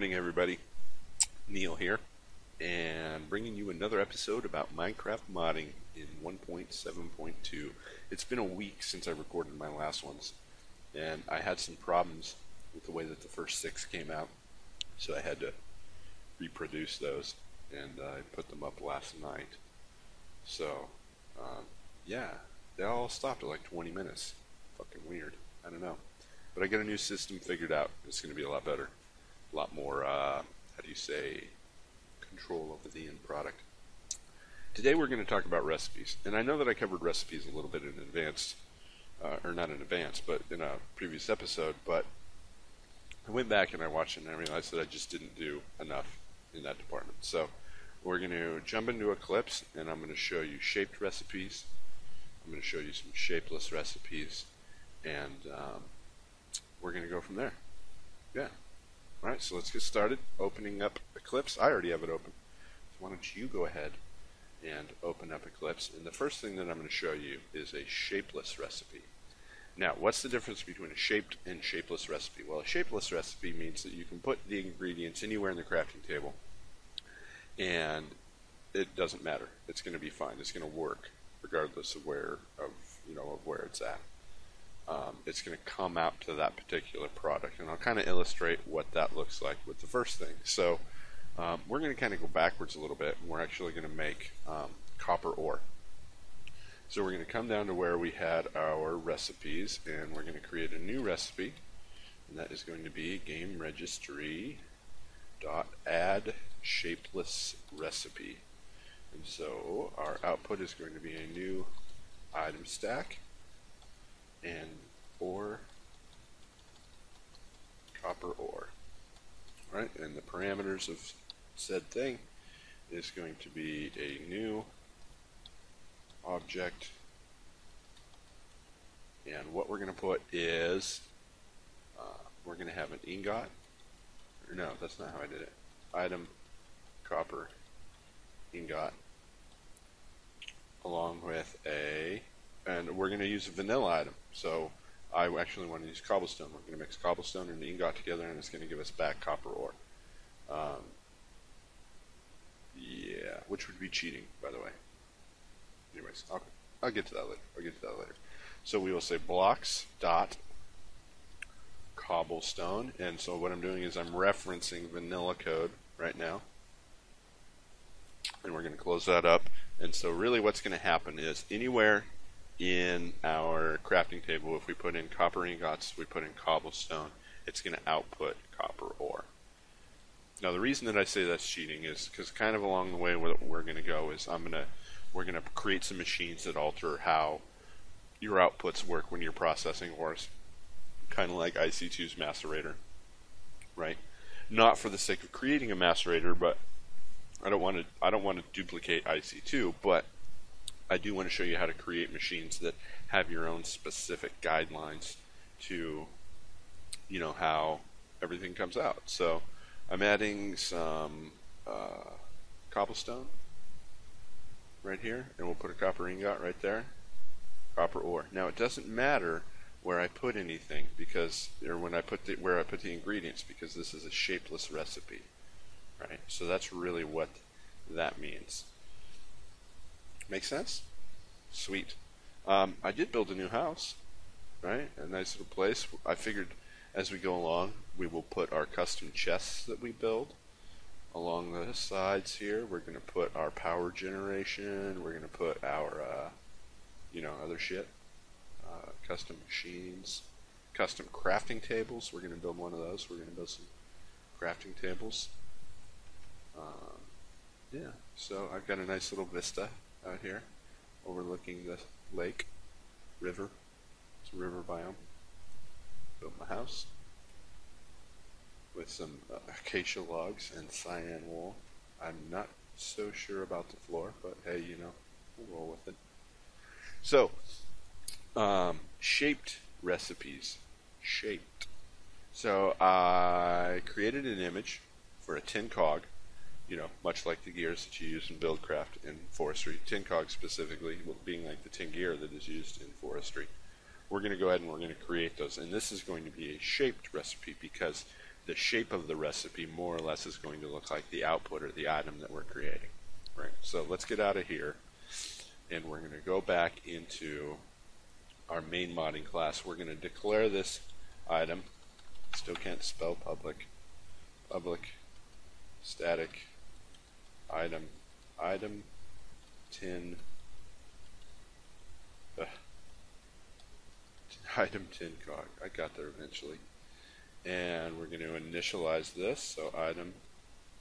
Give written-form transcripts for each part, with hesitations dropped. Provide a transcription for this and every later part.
morning, everybody. Neil here, and bringing you another episode about Minecraft modding in 1.7.2. It's been a week since I recorded my last ones, and I had some problems with the way that the first 6 came out, so I had to reproduce those, and I put them up last night. So, yeah, they all stopped at like 20 minutes. Fucking weird. I don't know. But I got a new system figured out. It's going to be a lot better. A lot more, how do you say, control over the end product. Today we're going to talk about recipes. And I know that I covered recipes a little bit in advance, or not in advance, but in a previous episode. But I went back and I watched it and I realized that I just didn't do enough in that department. So we're going to jump into Eclipse and I'm going to show you shaped recipes. I'm going to show you some shapeless recipes. And we're going to go from there. Yeah. Alright, so let's get started opening up Eclipse. I already have it open. So why don't you go ahead and open up Eclipse. And the first thing that I'm going to show you is a shapeless recipe. Now, what's the difference between a shaped and shapeless recipe? Well, a shapeless recipe means that you can put the ingredients anywhere in the crafting table and it doesn't matter. It's going to be fine. It's going to work regardless of where it's at. It's going to come out to that particular product, and I'll kind of illustrate what that looks like with the first thing. So we're going to kind of go backwards a little bit, and we're actually going to make copper ore. So we're going to come down to where we had our recipes, and we're going to create a new recipe, and that is going to be game registry dot add shapeless recipe. And so our output is going to be a new item stack and ore, copper ore. Alright, and the parameters of said thing is going to be a new object, and what we're going to put is we're going to have an ingot, or no, that's not how I did it. Item copper ingot along with and we're going to use a vanilla item. So I actually want to use cobblestone. We're going to mix cobblestone and ingot together, and it's going to give us back copper ore. Yeah, which would be cheating, by the way. Anyways, I'll get to that later. So we will say blocks dot cobblestone, and so what I'm doing is I'm referencing vanilla code right now, and we're going to close that up. And so really what's going to happen is anywhere in our crafting table, if we put in copper ingots, we put in cobblestone, it's going to output copper ore. Now the reason that I say that's cheating is because kind of along the way what we're going to go is we're going to create some machines that alter how your outputs work when you're processing ores, kind of like IC2's macerator, right? Not for the sake of creating a macerator, but I don't want to duplicate IC2, but I do want to show you how to create machines that have your own specific guidelines to, how everything comes out. So I'm adding some cobblestone right here, and we'll put a copper ingot right there, copper ore. Now it doesn't matter where I put anything where I put the ingredients, because this is a shapeless recipe, right? So that's really what that means. Make sense? Sweet. I did build a new house, right? A nice little place. I figured as we go along, we will put our custom chests that we build along the sides here. We're going to put our power generation. We're going to put our, other shit. Custom machines. Custom crafting tables. We're going to build one of those. We're going to build some crafting tables. Yeah, so I've got a nice little vista out here overlooking the river. It's a river biome. Built my house with some acacia logs and cyan wool. I'm not so sure about the floor, but hey, we'll roll with it. So, shaped recipes. Shaped. So I created an image for a tin cog, much like the gears that you use in Buildcraft in forestry. Tin cog specifically, being like the tin gear that is used in forestry. We're going to go ahead and we're going to create those, and this is going to be a shaped recipe because the shape of the recipe more or less is going to look like the output or the item that we're creating. Right. So let's get out of here, and we're going to go back into our main modding class. We're going to declare this item. Still can't spell public. Public static item tin item tin cog. I got there eventually. And we're going to initialize this. So item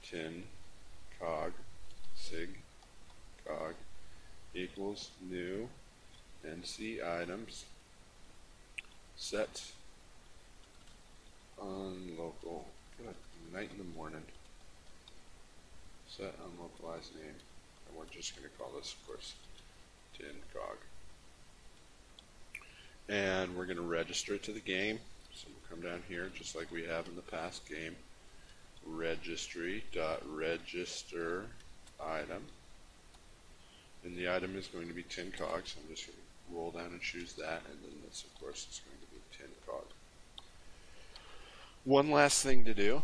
tin cog sig cog equals new NC items set on local. Good night in the morning. Set unlocalized name. And we're just going to call this, of course, tin cog. And we're going to register it to the game. So we'll come down here just like we have in the past game. Registry.register item. And the item is going to be tin cog. So I'm just going to roll down and choose that. And then this, of course, is going to be tin cog. One last thing to do,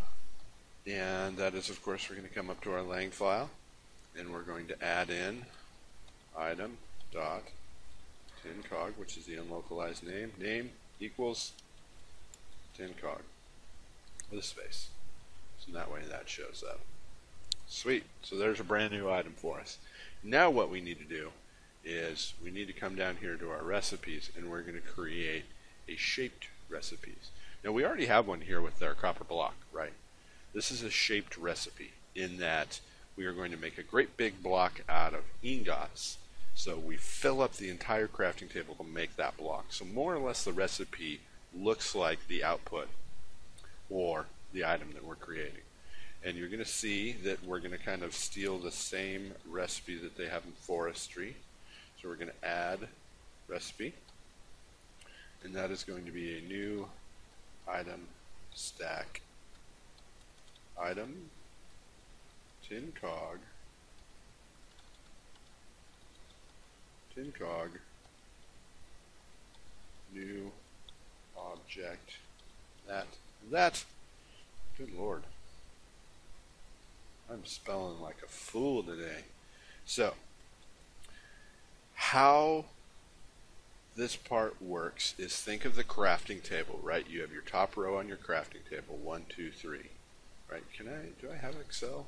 and that is, of course, we're going to come up to our lang file, and we're going to add in item dot tin cog, which is the unlocalized name. Name equals tin cog with a space. So that way that shows up. Sweet. So there's a brand new item for us. Now what we need to do is we need to come down here to our recipes, and we're going to create a shaped recipes. Now we already have one here with our copper block, right? This is a shaped recipe in that we are going to make a great big block out of ingots. So we fill up the entire crafting table to make that block. So more or less the recipe looks like the output or the item that we're creating. And you're going to see that we're going to kind of steal the same recipe that they have in forestry. So we're going to add recipe, and that is going to be a new item stack item tin cog new object that good lord, I'm spelling like a fool today. So how this part works is, think of the crafting table, right? You have your top row on your crafting table, 1, 2, 3, right? Do I have Excel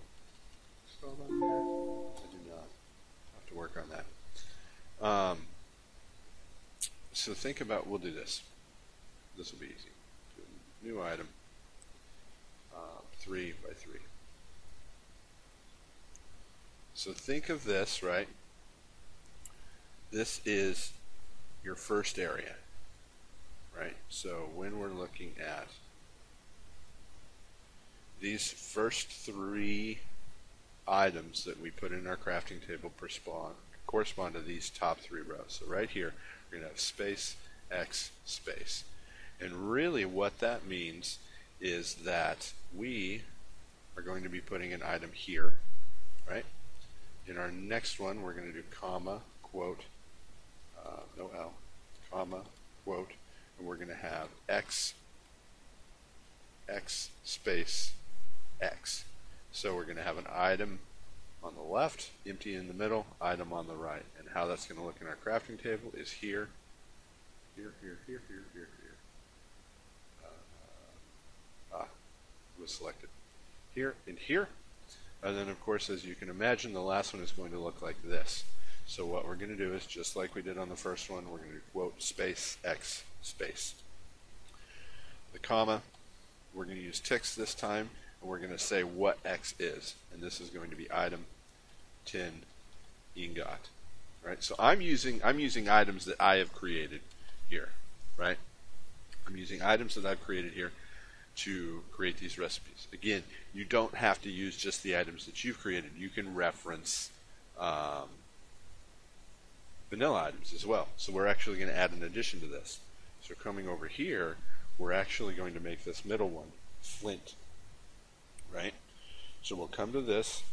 on there? I do not. I have to work on that. So think about, we'll do this. This will be easy. New item, 3 by 3. So think of this, right? This is your first area, right? So when we're looking at these first 3 items that we put in our crafting table per spawn correspond to these top 3 rows. So right here, we're going to have space, X, space. And really what that means is that we are going to be putting an item here, right? In our next one, we're going to do comma, quote, no L, comma, quote, and we're going to have X space X. So we're going to have an item on the left, empty in the middle, item on the right. And how that's going to look in our crafting table is here, here. It was selected. Here and here. And then, of course, as you can imagine, the last one is going to look like this. So what we're going to do is, just like we did on the first one, we're going to do quote space X space. The comma, we're going to use ticks this time, and we're going to say what X is. And this is going to be item tin ingot. Right? So I'm using items that I have created here. Right? I'm using items that I've created here to create these recipes. Again, you don't have to use just the items that you've created. You can reference vanilla items as well. So we're actually going to add an addition to this. So coming over here, we're actually going to make this middle one flint. Right? So we'll come to this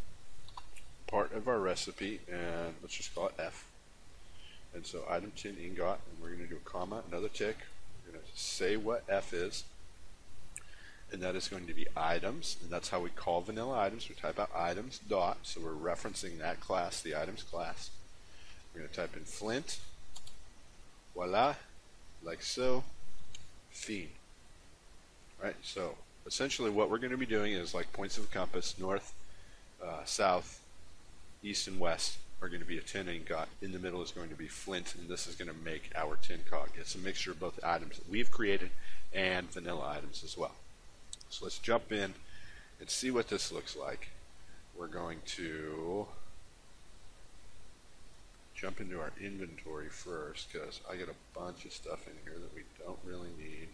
part of our recipe, and let's just call it F. And so item tin ingot, and we're going to do a comma, another tick. We're going to say what F is. and that is going to be items, and that's how we call vanilla items. We type out items dot, so we're referencing that class, the items class. We're going to type in Flint, voila, like so, feed. Right, so essentially what we're going to be doing is like points of a compass, north, south, east, and west are going to be a tin ingot. In the middle is going to be flint, and this is going to make our tin cog. It's a mixture of both items that we've created and vanilla items as well. So let's jump in and see what this looks like. We're going to jump into our inventory first because I got a bunch of stuff in here that we don't really need.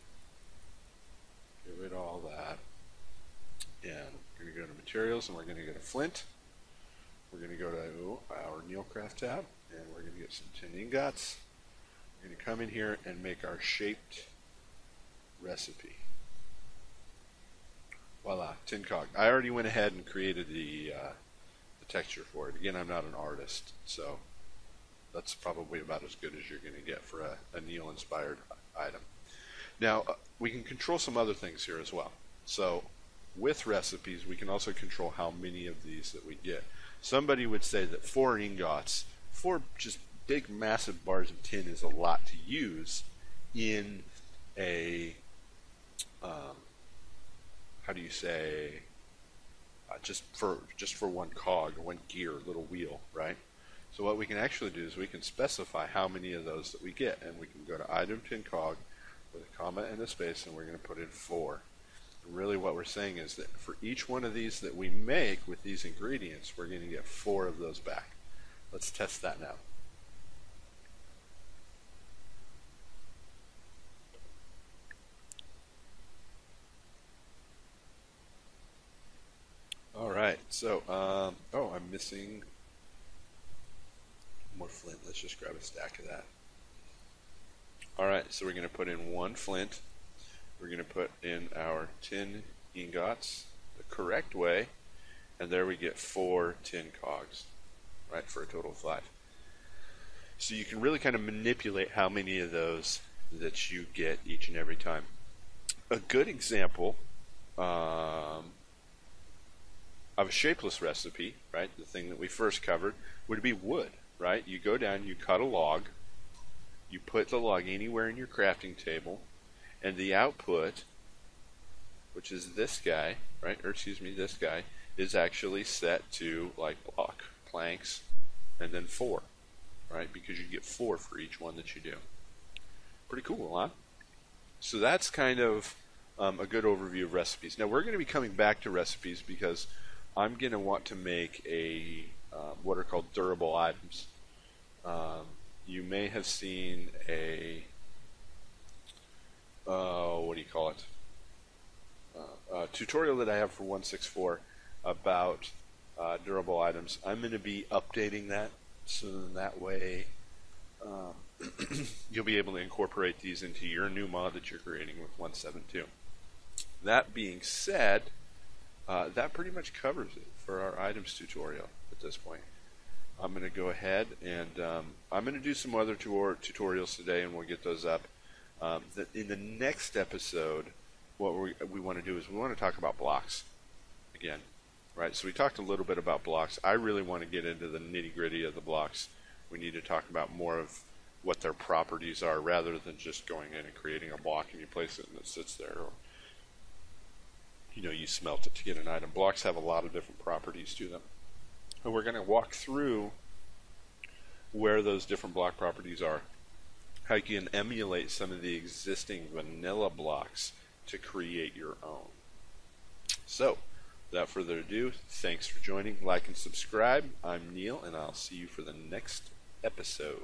Get rid of all that. And we're going to go to materials, and we're going to go to flint. We're going to go to our Neilcraft tab, and we're going to get some tin ingots. We're going to come in here and make our shaped recipe. Voila, tin cog. I already went ahead and created the texture for it. Again, I'm not an artist, so that's probably about as good as you're going to get for a Neil-inspired item. Now, we can control some other things here as well. So, with recipes, we can also control how many of these that we get. Somebody would say that 4 ingots, 4 just big, massive bars of tin is a lot to use in a, how do you say, just for one cog, one gear, little wheel, right? So what we can actually do is we can specify how many of those that we get, and we can go to item tin cog with a comma and a space, and we're going to put in 4. And really what we're saying is that for each one of these that we make with these ingredients, we're going to get 4 of those back. Let's test that now. Alright, so, oh, I'm missing more flint. Let's just grab a stack of that. Alright, so we're going to put in 1 flint. We're going to put in our tin ingots the correct way, and there we get 4 tin cogs, right, for a total of 5. So you can really kind of manipulate how many of those that you get each and every time. A good example of a shapeless recipe, right, the thing that we first covered, would be wood, right? You go down, you cut a log, you put the log anywhere in your crafting table, and the output, which is this guy, right, or excuse me, this guy, is actually set to like block, planks, and then 4, right, because you get 4 for each one that you do. Pretty cool, huh? So that's kind of a good overview of recipes. Now we're going to be coming back to recipes because I'm going to want to make a what are called durable items. You may have seen a what do you call it? A tutorial that I have for 164 about durable items. I'm going to be updating that so that way you'll be able to incorporate these into your new mod that you're creating with 172. That being said, that pretty much covers it for our items tutorial at this point. I'm going to go ahead and I'm going to do some other tutorials today, and we'll get those up. In the next episode, what we want to do is we want to talk about blocks again, right? So we talked a little bit about blocks. I really want to get into the nitty-gritty of the blocks. We need to talk about more of what their properties are rather than just going in and creating a block and you place it and it sits there, or you smelt it to get an item. Blocks have a lot of different properties to them, and we're going to walk through where those different block properties are, how you can emulate some of the existing vanilla blocks to create your own. So, without further ado, thanks for joining. Like and subscribe. I'm Neil, and I'll see you for the next episode.